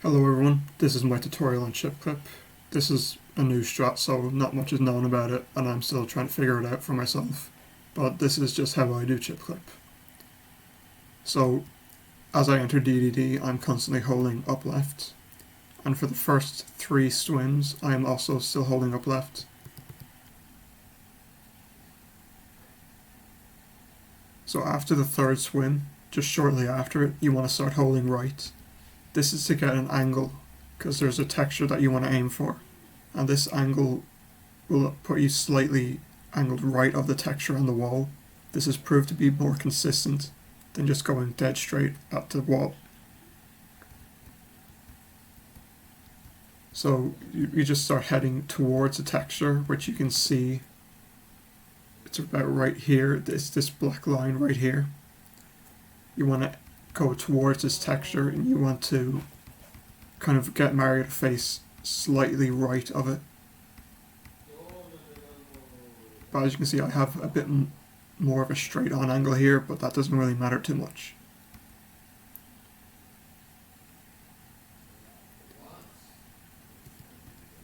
Hello everyone, this is my tutorial on ChipClip. This is a new strat, so not much is known about it, and I'm still trying to figure it out for myself. But this is just how I do ChipClip. So, as I enter DDD, I'm constantly holding up left, and for the first 3 swims, I am also still holding up left. So after the 3rd swim, just shortly after it, you want to start holding right. This is to get an angle, because there's a texture that you want to aim for, and this angle will put you slightly angled right of the texture on the wall. This has proved to be more consistent than just going dead straight at the wall. So you just start heading towards the texture, which you can see it's about right here. This black line right here. You want to go towards this texture, and you want to kind of get Mario to face slightly right of it. But as you can see, I have a bit more of a straight on angle here, but that doesn't really matter too much.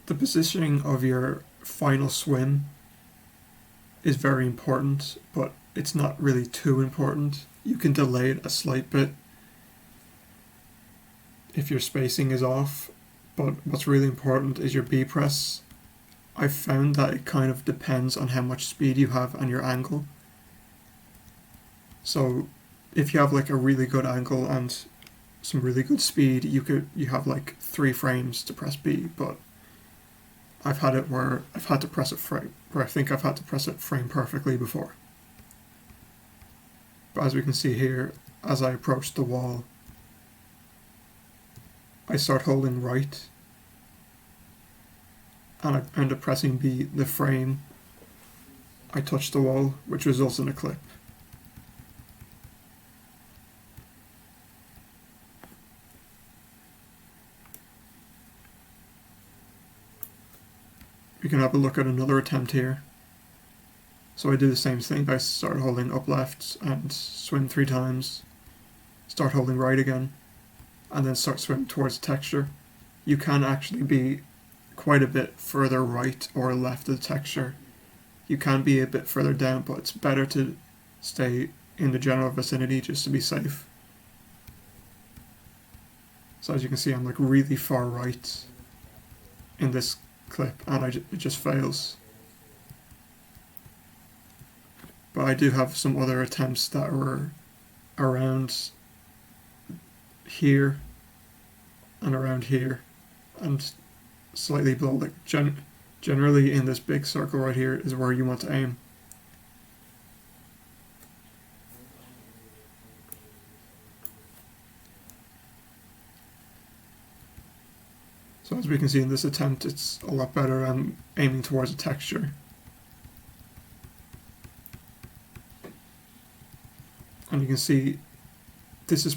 The positioning of your final swim is very important, but it's not really too important. You can delay it a slight bit if your spacing is off, but what's really important is your B press. I've found that it kind of depends on how much speed you have and your angle. So if you have like a really good angle and some really good speed, you have like 3 frames to press B, but I've had it where I've had to press it where I think I've had to press it frame perfectly before. But as we can see here, as I approach the wall, I start holding right, and I end up pressing B the frame I touch the wall, which results in a clip. We can have a look at another attempt here. So I do the same thing. I start holding up left and swim 3 times, start holding right again, and then start swimming towards the texture. You can actually be quite a bit further right or left of the texture. You can be a bit further down, but it's better to stay in the general vicinity just to be safe. So as you can see, I'm like really far right in this clip, and it just fails. But I do have some other attempts that were around here and around here and slightly below. Like generally in this big circle right here is where you want to aim. So as we can see in this attempt, it's a lot better. I'm aiming towards a texture. And you can see this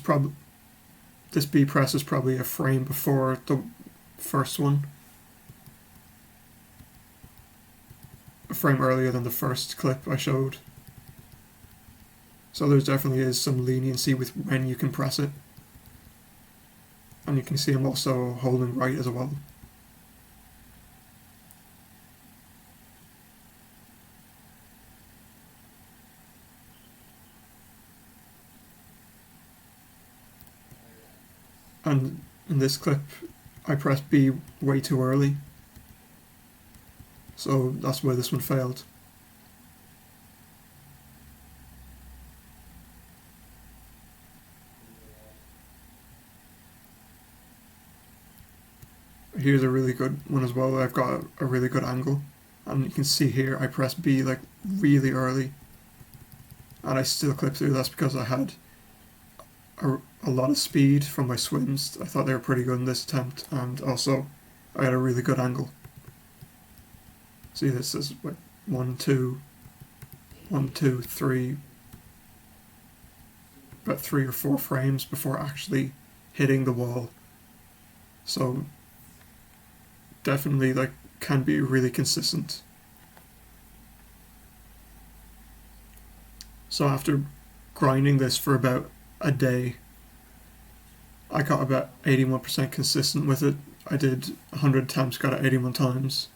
B press is probably a frame before the first one. A frame earlier than the first clip I showed. So there definitely is some leniency with when you can press it. And you can see I'm also holding right as well. And in this clip, I pressed B way too early. So that's why this one failed. Here's a really good one as well. I've got a really good angle. And you can see here I pressed B like really early. And I still clipped through. That's because I had a lot of speed from my swims. I thought they were pretty good in this attempt, and also I had a really good angle. See, this is like 1, 2, 1, 2, 3, about 3 or 4 frames before actually hitting the wall. So definitely like can be really consistent. So after grinding this for about a day, I got about 81% consistent with it. I did 100 attempts, got it 81 times.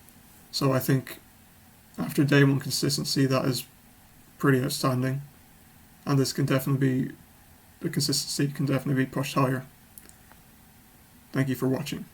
So I think after day one consistency, that is pretty outstanding. And this can definitely be, the consistency can definitely be pushed higher. Thank you for watching.